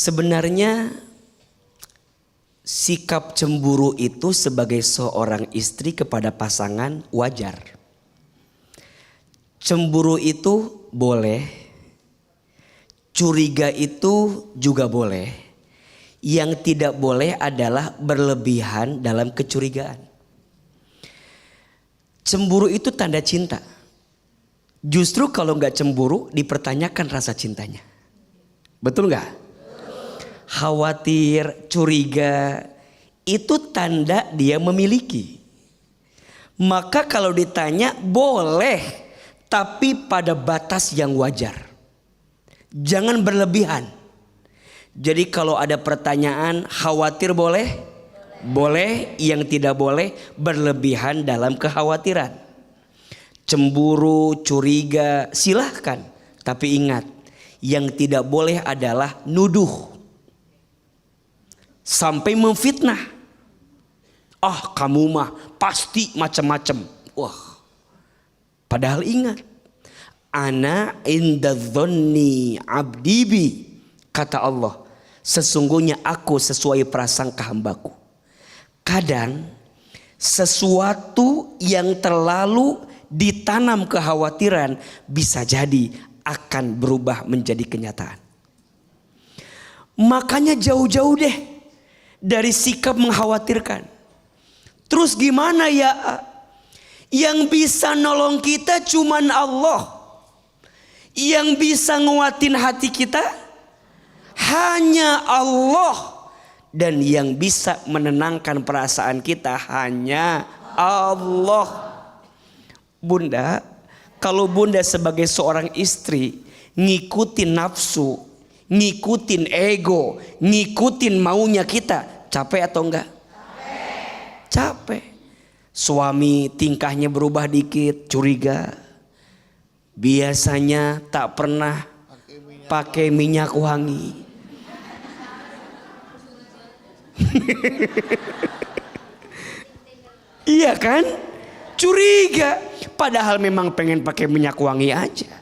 Sebenarnya sikap cemburu itu sebagai seorang istri kepada pasangan wajar. Cemburu itu boleh, curiga itu juga boleh. Yang tidak boleh adalah berlebihan dalam kecurigaan. Cemburu itu tanda cinta. Justru kalau nggak cemburu dipertanyakan rasa cintanya. Betul nggak? Khawatir, curiga itu tanda dia memiliki. Maka kalau ditanya boleh, tapi pada batas yang wajar. Jangan berlebihan. Jadi kalau ada pertanyaan khawatir boleh? Boleh. Yang tidak boleh berlebihan dalam kekhawatiran. Cemburu, curiga silahkan. Tapi ingat, yang tidak boleh adalah nuduh. Sampai memfitnah. Kamu mah pasti macam-macam. Wah. Padahal ingat, ana inda dzanni abdi bi, kata Allah, sesungguhnya aku sesuai prasangka hambaku. Kadang sesuatu yang terlalu ditanam kekhawatiran bisa jadi akan berubah menjadi kenyataan. Makanya jauh-jauh deh dari sikap mengkhawatirkan. Terus gimana ya? Yang bisa nolong kita cuman Allah. Yang bisa nguatin hati kita hanya Allah. Dan yang bisa menenangkan perasaan kita hanya Allah. Bunda, kalau bunda sebagai seorang istri ngikutin nafsu, ngikutin ego, ngikutin maunya kita, capek atau enggak? Capek. Suami tingkahnya berubah dikit, curiga. Biasanya tak pernah pakai minyak wangi. Iya kan? Curiga. Padahal memang pengen pakai minyak wangi aja.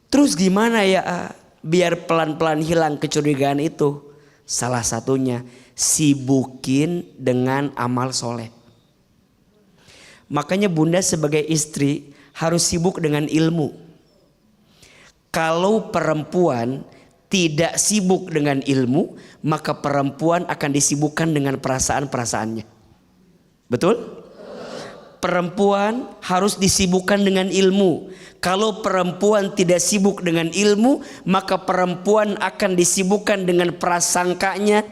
Terus gimana ya? Biar pelan-pelan hilang kecurigaan itu. Salah satunya sibukin dengan amal soleh. Makanya bunda sebagai istri harus sibuk dengan ilmu. Kalau perempuan tidak sibuk dengan ilmu, maka perempuan akan disibukkan dengan perasaan-perasaannya. Betul? Perempuan harus disibukkan dengan ilmu. Kalau perempuan tidak sibuk dengan ilmu, maka perempuan akan disibukkan dengan prasangkanya,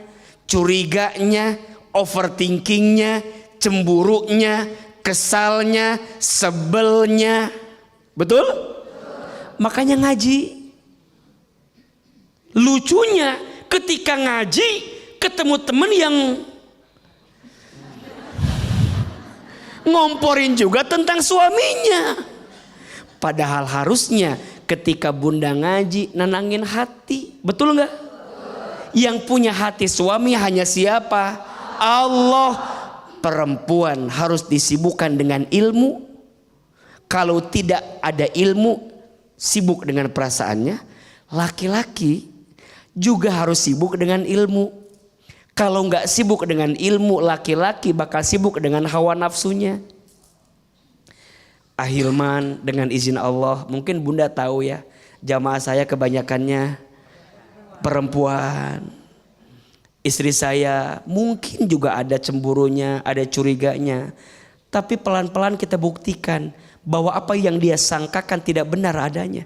curiganya, overthinkingnya, cemburunya, kesalnya, sebelnya. Betul? Makanya ngaji. Lucunya ketika ngaji ketemu teman yang ngomporin juga tentang suaminya. Padahal harusnya ketika bunda ngaji nenangin hati. Betul nggak? Yang punya hati suami hanya siapa? Allah. Perempuan harus disibukkan dengan ilmu. Kalau tidak ada ilmu, sibuk dengan perasaannya. Laki-laki juga harus sibuk dengan ilmu. Kalau nggak sibuk dengan ilmu, laki-laki bakal sibuk dengan hawa nafsunya. Ahilman, dengan izin Allah, mungkin bunda tahu ya, jamaah saya kebanyakannya perempuan. Istri saya mungkin juga ada cemburunya, ada curiganya. Tapi pelan-pelan kita buktikan bahwa apa yang dia sangkakan tidak benar adanya.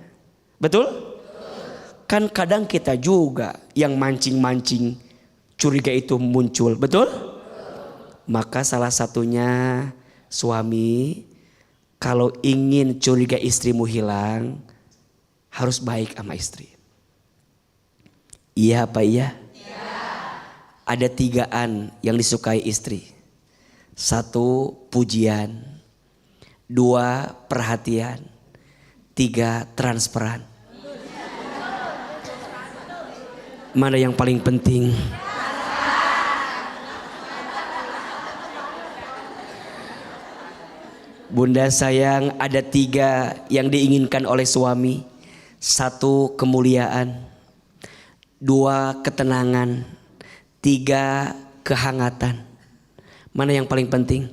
Betul? Kan kadang kita juga yang mancing-mancing curiga itu muncul. Betul? Maka salah satunya suami, kalau ingin curiga istrimu hilang, harus baik sama istri. Iya apa iya? Ada 3 yang disukai istri. 1, pujian. 2, perhatian. 3, transparan. Mana yang paling penting? Bunda sayang, ada 3 yang diinginkan oleh suami. 1, kemuliaan. 2 ketenangan, 3 kehangatan. Mana yang paling penting?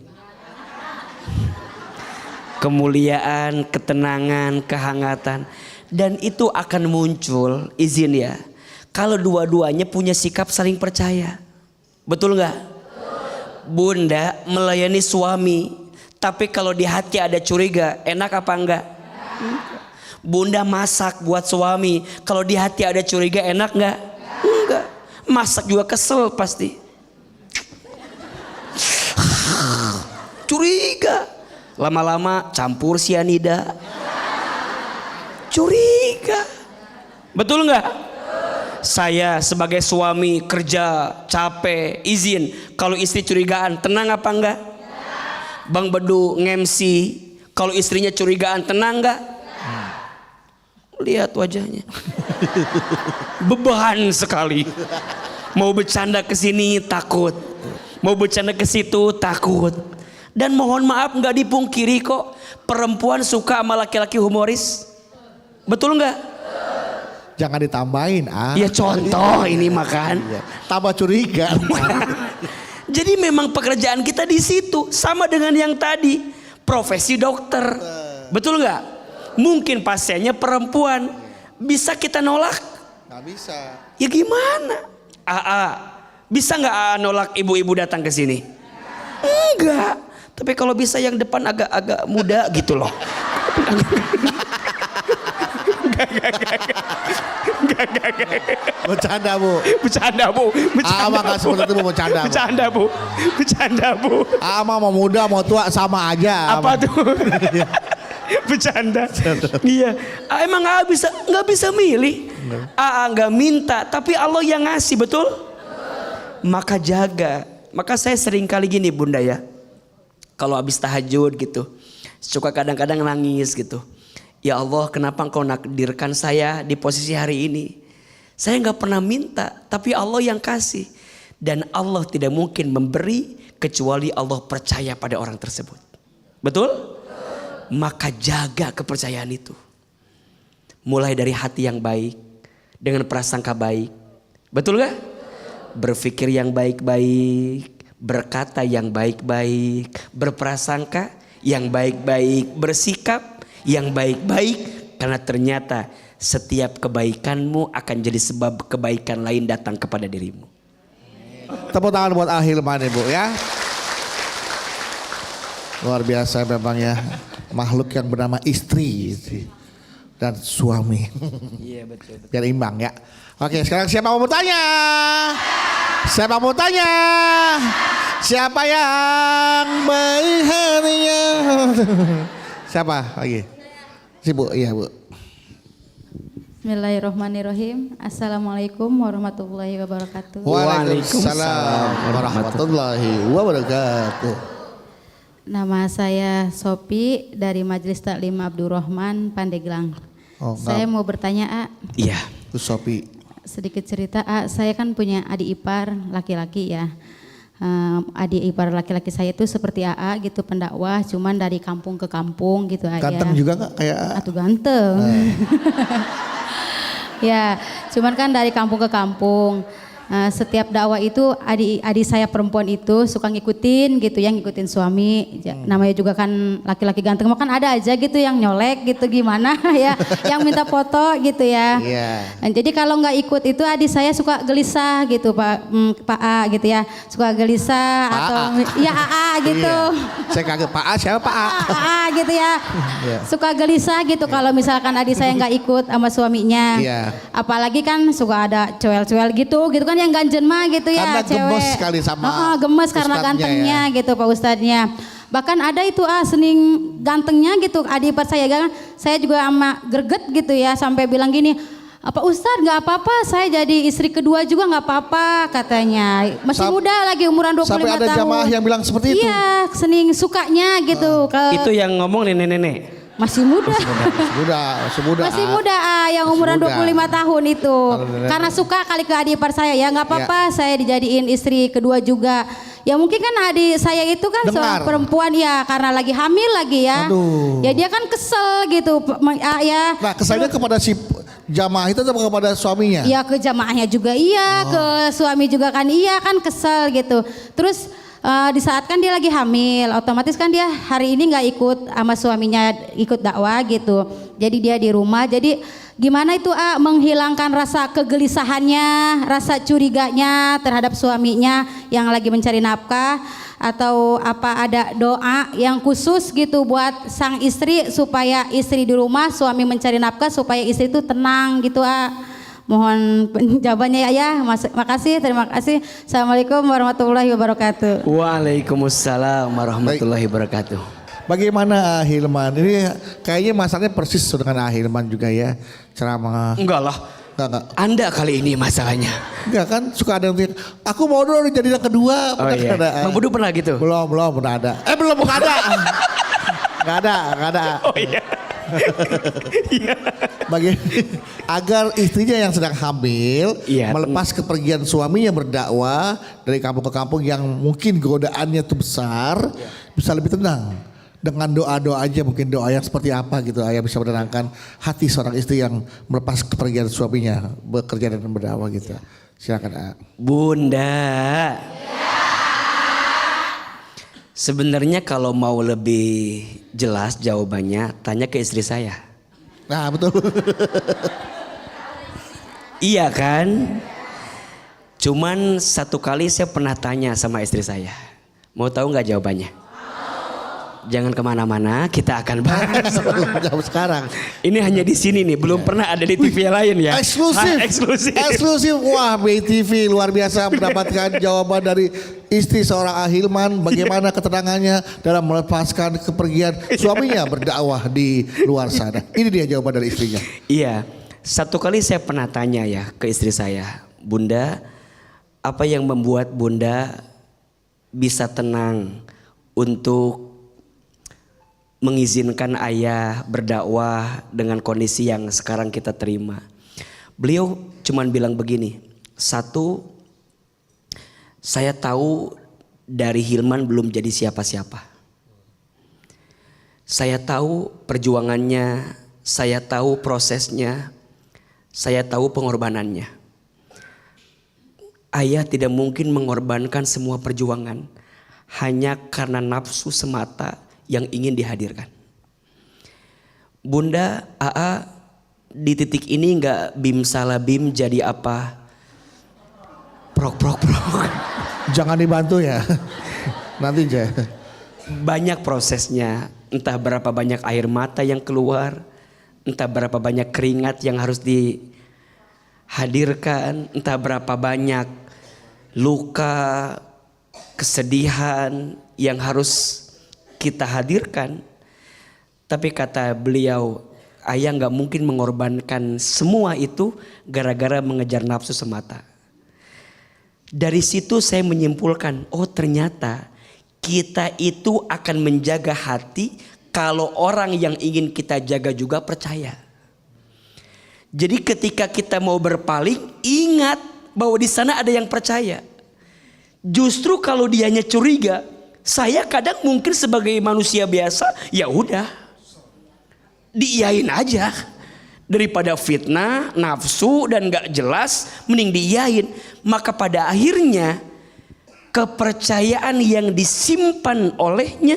Kemuliaan, ketenangan, kehangatan. Dan itu akan muncul, izin ya, kalau dua-duanya punya sikap saling percaya. Betul nggak? Bunda melayani suami, tapi kalau di hati ada curiga, enak apa enggak? Bunda masak buat suami, kalau di hati ada curiga, enak enggak? Enggak. Masak juga kesel pasti. Curiga. Lama-lama campur sianida. Curiga. Betul nggak? Saya sebagai suami kerja capek, izin. Kalau istri curigaan, tenang apa enggak? Bang Bedu ngemsi, kalau istrinya curigaan, tenang enggak? Lihat wajahnya. Beban sekali. Mau bercanda ke sini takut. Mau bercanda ke situ takut. Dan mohon maaf nggak dipungkiri kok, perempuan suka sama laki-laki humoris. Betul nggak? Jangan ditambahin. Ya contoh ini makan. Tambah curiga. Jadi memang pekerjaan kita di situ sama dengan yang tadi, profesi dokter. Betul nggak? Mungkin pasiennya perempuan, bisa kita nolak? Nggak bisa. Ya gimana? Bisa nggak nolak ibu-ibu datang ke sini? Enggak. Tapi kalau bisa yang depan agak-agak muda gitu loh. Bercanda bu. Bercanda bu. Ama nggak seperti itu bu, bercanda. Bercanda bu. Bercanda bu. Ama mau muda mau tua sama aja. Apa tuh? Bercanda. Iya. Emang nggak bisa milih. Nggak minta, tapi Allah yang ngasih, betul? Maka jaga. Maka saya sering kali gini Bunda ya. Kalau habis tahajud gitu, suka kadang-kadang nangis gitu. Ya Allah, kenapa Engkau nakdirkan saya di posisi hari ini? Saya nggak pernah minta, tapi Allah yang kasih. Dan Allah tidak mungkin memberi kecuali Allah percaya pada orang tersebut. Betul? Maka jaga kepercayaan itu. Mulai dari hati yang baik, dengan prasangka baik. Betul gak? Berpikir yang baik-baik, berkata yang baik-baik, berprasangka yang baik-baik, bersikap yang baik-baik, karena ternyata setiap kebaikanmu akan jadi sebab kebaikan lain datang kepada dirimu. Tepuk tangan buat Ahilman ibu ya. Luar biasa memang ya, makhluk yang bernama istri dan suami. Iya betul. Biar imbang ya. Oke, sekarang siapa mau bertanya? Siapa mau tanya? Siapa yang baik hatinya? Siapa lagi? Si Bu, iya Bu. Bismillahirrahmanirrahim. Assalamualaikum warahmatullahi wabarakatuh. Waalaikumsalam warahmatullahi wabarakatuh. Nama saya Sopi dari Majelis Taklim Abdurrahman Pandeglang. Saya mau bertanya A. Iya. Itu Sopi. Sedikit cerita A, saya kan punya adik ipar laki-laki ya. Adik ipar laki-laki saya itu seperti AA gitu, pendakwah, cuman dari kampung ke kampung gitu aja. Ganteng juga nggak kayak AA? Atuh ganteng. Ya, cuman kan dari kampung ke kampung. Setiap dakwah itu adik saya perempuan itu suka ngikutin gitu ya, ngikutin suami. Namanya juga kan laki-laki ganteng, kan ada aja gitu yang nyolek gitu gimana ya, yang minta foto gitu ya. Nah, jadi kalau nggak ikut itu adik saya suka gelisah gitu Pak A gitu ya, suka gelisah atau ya AA gitu. Iya. Saya kaget Pak A, siapa Pak A? AA gitu ya, suka gelisah gitu kalau misalkan adik saya nggak ikut sama suaminya. Apalagi kan suka ada cuel-cuel gitu kan yang ganjen mah gitu ya, karena cewek. gemes sekali sama gemes karena gantengnya ya. Gitu Pak Ustadznya. Bahkan ada itu sening gantengnya gitu adik ipar saya kan, saya juga sama greget gitu ya, sampai bilang gini, Pak Ustadz nggak apa-apa, saya jadi istri kedua juga nggak apa-apa katanya. Masih muda lagi umuran 25 tahun. Sampai ada jamaah yang bilang seperti itu. Iya, sening sukanya gitu. Itu yang ngomong nenek-nenek. Masih muda. Masih muda yang umuran 25 tahun itu. Karena suka kali ke adik ipar saya, ya nggak apa-apa, saya dijadiin istri kedua juga. Ya mungkin kan adik saya itu kan seorang perempuan ya, karena lagi hamil lagi ya. Ya dia kan kesel gitu ya. Nah keselnya kepada si jamaah itu atau kepada suaminya? Iya, ke jamaahnya juga iya, ke suami juga kan iya, kan kesel gitu. Terus di saat kan dia lagi hamil, otomatis kan dia hari ini nggak ikut sama suaminya ikut dakwah gitu. Jadi dia di rumah. Jadi gimana itu menghilangkan rasa kegelisahannya, rasa curiganya terhadap suaminya yang lagi mencari nafkah, atau apa ada doa yang khusus gitu buat sang istri supaya istri di rumah, suami mencari nafkah supaya istri itu tenang gitu Mohon jawabannya ya. Makasih, terima kasih. Assalamualaikum warahmatullahi wabarakatuh. Waalaikumsalam warahmatullahi wabarakatuh. Bagaimana Hilman? Ini kayaknya masalahnya persis dengan Hilman juga ya. Ceramah. Enggak lah. Enggak. Anda kali ini masalahnya. Enggak kan suka ada yang tinggal, aku mau dong jadi yang kedua. Oh iya. Bang Budu pernah gitu? Belum pernah ada. Belum ada. Enggak ada. Oh iya. Agar istrinya yang sedang hamil iya, melepas kepergian suaminya berdakwah dari kampung ke kampung yang mungkin godaannya itu besar, bisa lebih tenang dengan doa-doa aja, mungkin doa yang seperti apa gitu yang bisa menenangkan hati seorang istri yang melepas kepergian suaminya bekerja dan berdakwah gitu. Silakan Bunda. Sebenarnya kalau mau lebih jelas jawabannya, tanya ke istri saya. Nah betul. Iya kan? Cuman satu kali saya pernah tanya sama istri saya. Mau tahu nggak jawabannya? Jangan kemana-mana, kita akan bahas. Jawab sekarang. Ini hanya di sini nih, belum pernah ada di TV lain ya. Eksklusif. Wah, BTV luar biasa mendapatkan jawaban dari istri seorang Hilman. Bagaimana ketenangannya dalam melepaskan kepergian suaminya berdakwah di luar sana. Ini dia jawaban dari istrinya. Iya, satu kali saya pernah tanya ya ke istri saya, Bunda, apa yang membuat Bunda bisa tenang untuk mengizinkan ayah berdakwah dengan kondisi yang sekarang kita terima? Beliau cuman bilang begini, satu, saya tahu dari Hilman belum jadi siapa-siapa. Saya tahu perjuangannya, saya tahu prosesnya, saya tahu pengorbanannya. Ayah tidak mungkin mengorbankan semua perjuangan hanya karena nafsu semata yang ingin dihadirkan. Bunda, AA di titik ini nggak bim salah bim jadi apa? Prok. Jangan dibantu ya. Nanti aja. Banyak prosesnya, entah berapa banyak air mata yang keluar, entah berapa banyak keringat yang harus dihadirkan, entah berapa banyak luka, kesedihan yang harus kita hadirkan. Tapi kata beliau, ayah gak mungkin mengorbankan semua itu gara-gara mengejar nafsu semata. Dari situ saya menyimpulkan, oh ternyata kita itu akan menjaga hati kalau orang yang ingin kita jaga juga percaya. Jadi ketika kita mau berpaling, ingat bahwa di sana ada yang percaya. Justru kalau dianya curiga, saya kadang mungkin sebagai manusia biasa, ya udah diiyain aja. Daripada fitnah, nafsu dan gak jelas, mending diiyain. Maka pada akhirnya kepercayaan yang disimpan olehnya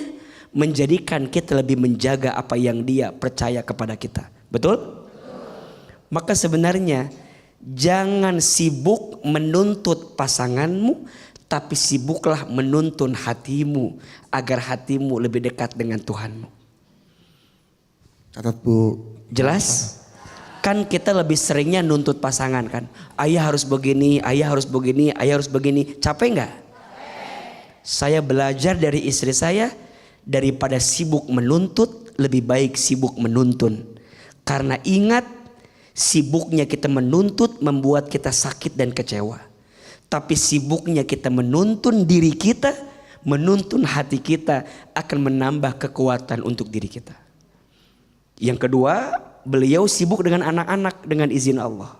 menjadikan kita lebih menjaga apa yang dia percaya kepada kita. Betul? Maka sebenarnya jangan sibuk menuntut pasanganmu, tapi sibuklah menuntun hatimu agar hatimu lebih dekat dengan Tuhanmu. Catat Bu. Jelas? Kan kita lebih seringnya nuntut pasangan kan. Ayah harus begini, ayah harus begini, ayah harus begini. Capek nggak? Saya belajar dari istri saya, daripada sibuk menuntut, lebih baik sibuk menuntun. Karena ingat, sibuknya kita menuntut membuat kita sakit dan kecewa. Tapi sibuknya kita menuntun diri kita, menuntun hati kita akan menambah kekuatan untuk diri kita. Yang kedua, beliau sibuk dengan anak-anak dengan izin Allah.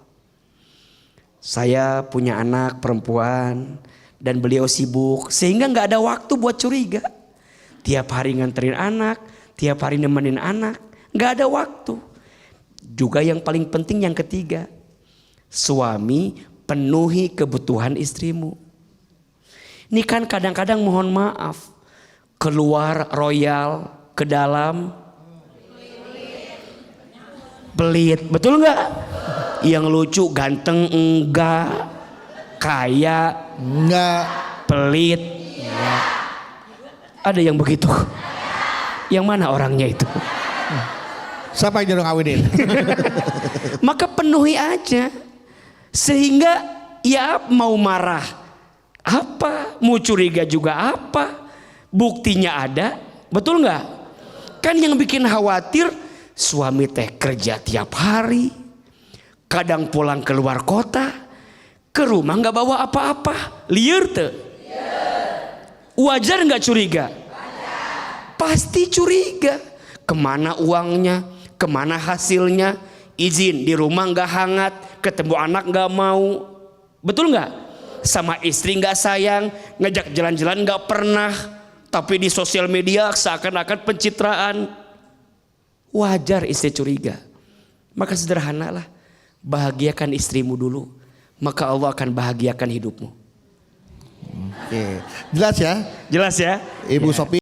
Saya punya anak perempuan dan beliau sibuk sehingga gak ada waktu buat curiga. Tiap hari nganterin anak, tiap hari nemenin anak, gak ada waktu. Juga yang paling penting yang ketiga, suami penuhi kebutuhan istrimu. Ini kan kadang-kadang mohon maaf, keluar royal, ke dalam pelit, betul nggak? Yang lucu ganteng enggak, kaya Enggak. pelit enggak. Ada yang begitu? Yang mana orangnya itu? Siapa yang jodoh ngawinin? Maka penuhi aja, sehingga ya mau marah apa, mau curiga juga apa, buktinya ada, betul nggak? Kan yang bikin khawatir suami teh kerja tiap hari, kadang pulang keluar kota, ke rumah nggak bawa apa-apa, liar teh. Wajar nggak curiga? Pasti curiga. Kemana uangnya? Kemana hasilnya? Izin di rumah nggak hangat, ketemu anak nggak mau, betul nggak? Sama istri nggak sayang, ngajak jalan-jalan nggak pernah, tapi di sosial media seakan-akan pencitraan. Wajar istri curiga. Maka sederhanalah, bahagiakan istrimu dulu, maka Allah akan bahagiakan hidupmu. Oke, jelas ya, Jelas ya? Ibu Sophie.